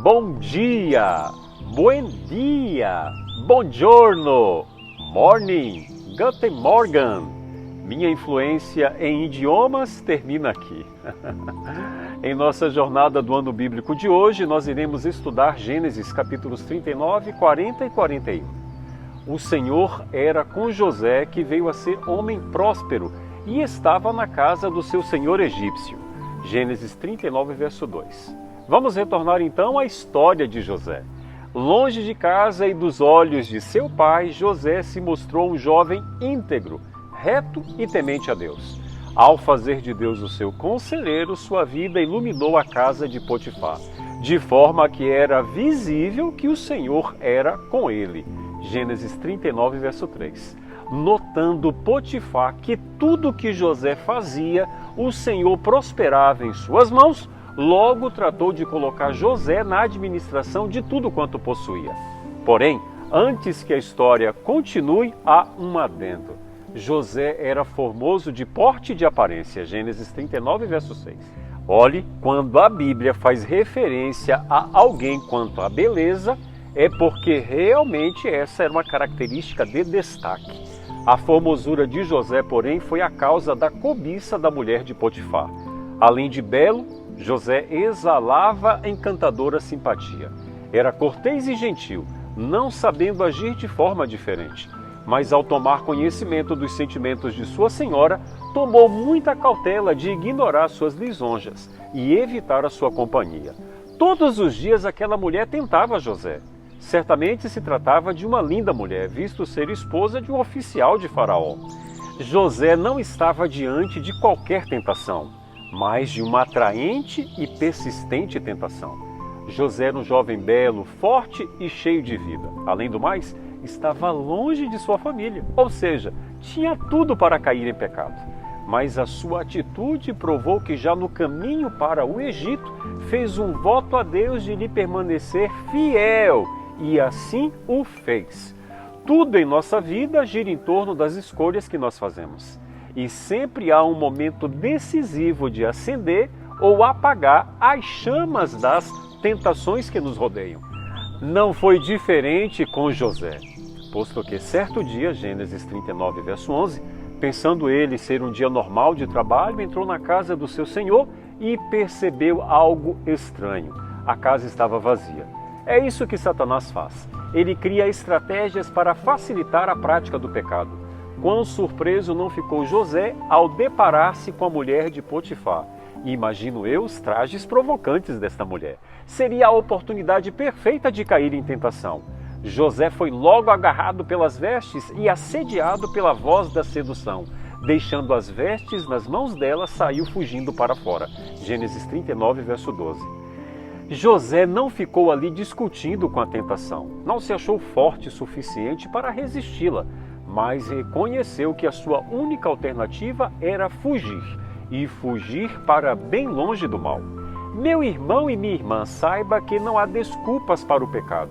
Bom dia, buen dia, buongiorno, morning, guten Morgen. Minha influência em idiomas termina aqui. Em nossa jornada do ano bíblico de hoje, nós iremos estudar Gênesis capítulos 39, 40 e 41. O Senhor era com José, que veio a ser homem próspero e estava na casa do seu senhor egípcio. Gênesis 39, verso 2. Vamos retornar então à história de José. Longe de casa e dos olhos de seu pai, José se mostrou um jovem íntegro, reto e temente a Deus. Ao fazer de Deus o seu conselheiro, sua vida iluminou a casa de Potifar, de forma que era visível que o Senhor era com ele. Gênesis 39, verso 3. Notando Potifar que tudo que José fazia, o Senhor prosperava em suas mãos, logo tratou de colocar José na administração de tudo quanto possuía. Porém, antes que a história continue, há um adendo. José era formoso de porte e de aparência. Gênesis 39, verso 6. Olhe, quando a Bíblia faz referência a alguém quanto à beleza, é porque realmente essa era uma característica de destaque. A formosura de José, porém, foi a causa da cobiça da mulher de Potifar. Além de belo, José exalava encantadora simpatia. Era cortês e gentil, não sabendo agir de forma diferente. Mas ao tomar conhecimento dos sentimentos de sua senhora, tomou muita cautela de ignorar suas lisonjas e evitar a sua companhia. Todos os dias aquela mulher tentava José. Certamente se tratava de uma linda mulher, visto ser esposa de um oficial de Faraó. José não estava diante de qualquer tentação, mas de uma atraente e persistente tentação. José era um jovem belo, forte e cheio de vida. Além do mais, estava longe de sua família, ou seja, tinha tudo para cair em pecado. Mas a sua atitude provou que já no caminho para o Egito, fez um voto a Deus de lhe permanecer fiel, e assim o fez. Tudo em nossa vida gira em torno das escolhas que nós fazemos. E sempre há um momento decisivo de acender ou apagar as chamas das tentações que nos rodeiam. Não foi diferente com José, posto que certo dia, Gênesis 39, verso 11, pensando ele ser um dia normal de trabalho, entrou na casa do seu senhor e percebeu algo estranho. A casa estava vazia. É isso que Satanás faz. Ele cria estratégias para facilitar a prática do pecado. Quão surpreso não ficou José ao deparar-se com a mulher de Potifar. E imagino eu os trajes provocantes desta mulher. Seria a oportunidade perfeita de cair em tentação. José foi logo agarrado pelas vestes e assediado pela voz da sedução. Deixando as vestes nas mãos dela, saiu fugindo para fora. Gênesis 39, verso 12. José não ficou ali discutindo com a tentação. Não se achou forte o suficiente para resisti-la, mas reconheceu que a sua única alternativa era fugir, e fugir para bem longe do mal. Meu irmão e minha irmã, saiba que não há desculpas para o pecado.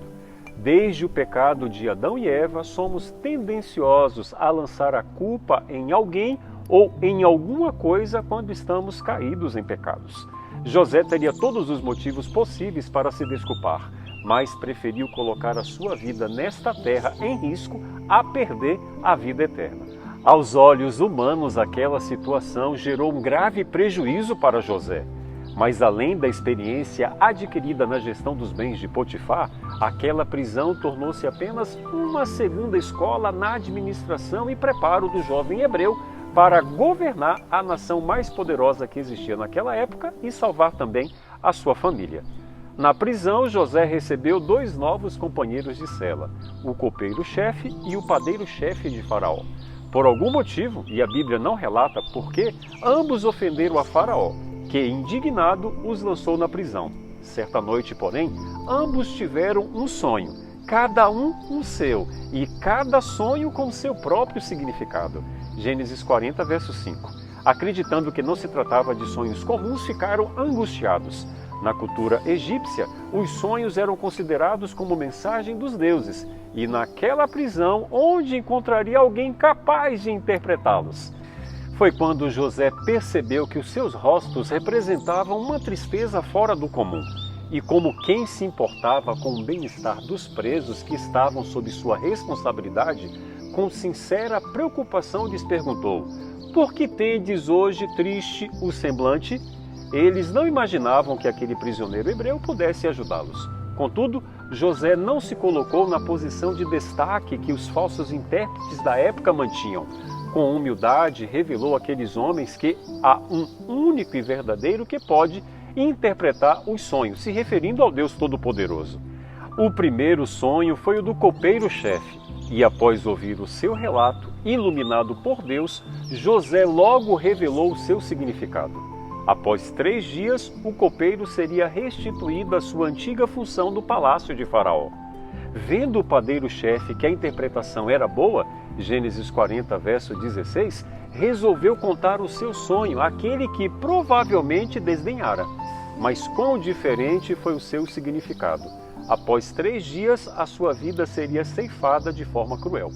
Desde o pecado de Adão e Eva, somos tendenciosos a lançar a culpa em alguém ou em alguma coisa quando estamos caídos em pecados. José teria todos os motivos possíveis para se desculpar, mas preferiu colocar a sua vida nesta terra em risco a perder a vida eterna. Aos olhos humanos, aquela situação gerou um grave prejuízo para José. Mas além da experiência adquirida na gestão dos bens de Potifar, aquela prisão tornou-se apenas uma segunda escola na administração e preparo do jovem hebreu para governar a nação mais poderosa que existia naquela época e salvar também a sua família. Na prisão, José recebeu 2 novos companheiros de cela, o copeiro-chefe e o padeiro-chefe de Faraó. Por algum motivo, e a Bíblia não relata porquê, ambos ofenderam a Faraó, que, indignado, os lançou na prisão. Certa noite, porém, ambos tiveram um sonho, cada um o seu, e cada sonho com seu próprio significado. Gênesis 40, verso 5. Acreditando que não se tratava de sonhos comuns, ficaram angustiados. Na cultura egípcia, os sonhos eram considerados como mensagem dos deuses, e naquela prisão, onde encontraria alguém capaz de interpretá-los? Foi quando José percebeu que os seus rostos representavam uma tristeza fora do comum. e como quem se importava com o bem-estar dos presos que estavam sob sua responsabilidade, com sincera preocupação lhes perguntou: por que tendes hoje triste o semblante? Eles não imaginavam que aquele prisioneiro hebreu pudesse ajudá-los. Contudo, José não se colocou na posição de destaque que os falsos intérpretes da época mantinham. Com humildade, revelou àqueles homens que há um único e verdadeiro que pode interpretar os sonhos, se referindo ao Deus Todo-Poderoso. O primeiro sonho foi o do copeiro-chefe, e após ouvir o seu relato, iluminado por Deus, José logo revelou o seu significado. Após 3 dias, o copeiro seria restituído à sua antiga função do palácio de Faraó. Vendo o padeiro-chefe que a interpretação era boa, Gênesis 40, verso 16, resolveu contar o seu sonho àquele que provavelmente desdenhara. Mas quão diferente foi o seu significado. Após 3 dias, a sua vida seria ceifada de forma cruel.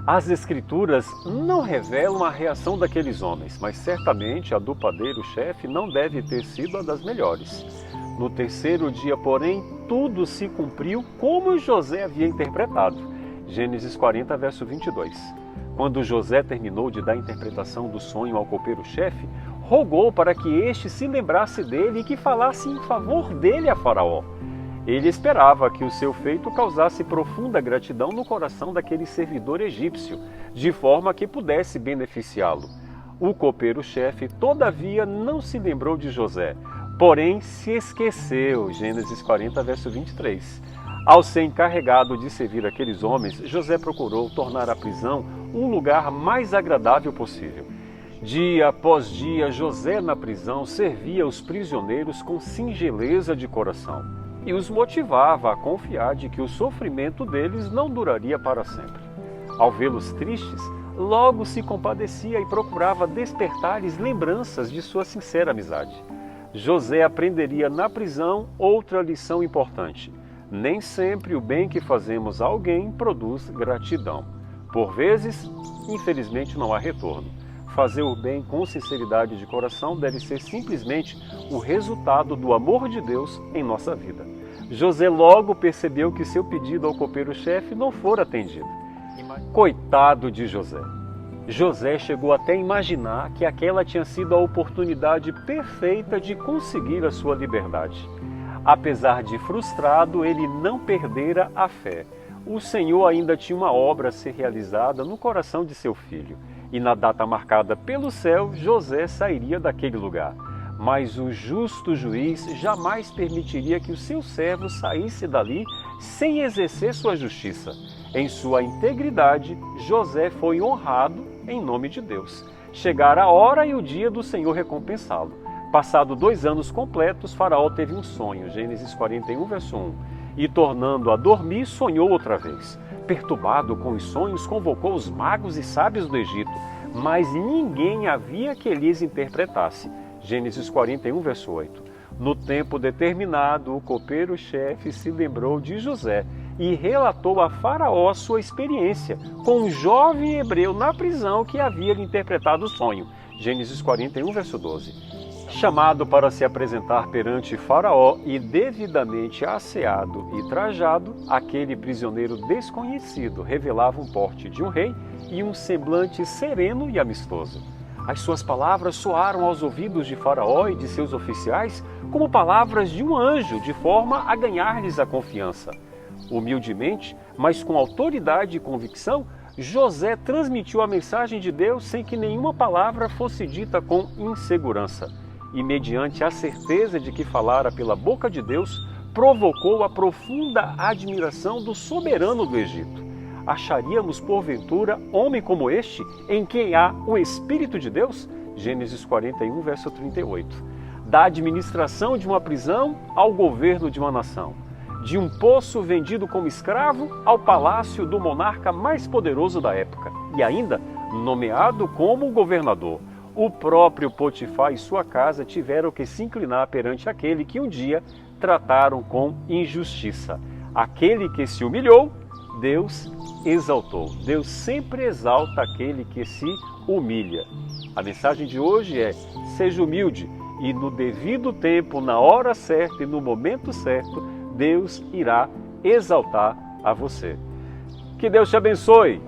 As Escrituras não revelam a reação daqueles homens, mas certamente a do padeiro-chefe não deve ter sido a das melhores. No 3º dia, porém, tudo se cumpriu como José havia interpretado. Gênesis 40, verso 22. Quando José terminou de dar a interpretação do sonho ao copeiro-chefe, rogou para que este se lembrasse dele e que falasse em favor dele a Faraó. Ele esperava que o seu feito causasse profunda gratidão no coração daquele servidor egípcio, de forma que pudesse beneficiá-lo. O copeiro-chefe, todavia, não se lembrou de José, porém se esqueceu. Gênesis 40, verso 23. Ao ser encarregado de servir aqueles homens, José procurou tornar a prisão um lugar mais agradável possível. Dia após dia, José na prisão servia os prisioneiros com singeleza de coração e os motivava a confiar de que o sofrimento deles não duraria para sempre. Ao vê-los tristes, logo se compadecia e procurava despertar-lhes lembranças de sua sincera amizade. José aprenderia na prisão outra lição importante: nem sempre o bem que fazemos a alguém produz gratidão. Por vezes, infelizmente, não há retorno. Fazer o bem com sinceridade de coração deve ser simplesmente o resultado do amor de Deus em nossa vida. José logo percebeu que seu pedido ao copeiro-chefe não fora atendido. Coitado de José! José chegou até a imaginar que aquela tinha sido a oportunidade perfeita de conseguir a sua liberdade. Apesar de frustrado, ele não perdera a fé. O Senhor ainda tinha uma obra a ser realizada no coração de seu filho. E na data marcada pelo céu, José sairia daquele lugar. Mas o justo juiz jamais permitiria que o seu servo saísse dali sem exercer sua justiça. Em sua integridade, José foi honrado em nome de Deus. Chegara a hora e o dia do Senhor recompensá-lo. Passado 2 anos completos, Faraó teve um sonho, Gênesis 41, verso 1. E tornando a dormir, sonhou outra vez. Perturbado com os sonhos, convocou os magos e sábios do Egito, mas ninguém havia que lhes interpretasse. Gênesis 41, verso 8. No tempo determinado, o copeiro-chefe se lembrou de José e relatou a Faraó sua experiência com um jovem hebreu na prisão que havia lhe interpretado o sonho. Gênesis 41, verso 12. Chamado para se apresentar perante Faraó e devidamente asseado e trajado, aquele prisioneiro desconhecido revelava um porte de um rei e um semblante sereno e amistoso. As suas palavras soaram aos ouvidos de Faraó e de seus oficiais como palavras de um anjo, de forma a ganhar-lhes a confiança. Humildemente, mas com autoridade e convicção, José transmitiu a mensagem de Deus sem que nenhuma palavra fosse dita com insegurança. E mediante a certeza de que falara pela boca de Deus, provocou a profunda admiração do soberano do Egito. Acharíamos, porventura, homem como este, em quem há o Espírito de Deus? Gênesis 41, verso 38. Da administração de uma prisão ao governo de uma nação. De um poço vendido como escravo ao palácio do monarca mais poderoso da época. E ainda nomeado como governador. O próprio Potifar e sua casa tiveram que se inclinar perante aquele que um dia trataram com injustiça. Aquele que se humilhou, Deus exaltou. Deus sempre exalta aquele que se humilha. A mensagem de hoje é: seja humilde e no devido tempo, na hora certa e no momento certo, Deus irá exaltar a você. Que Deus te abençoe.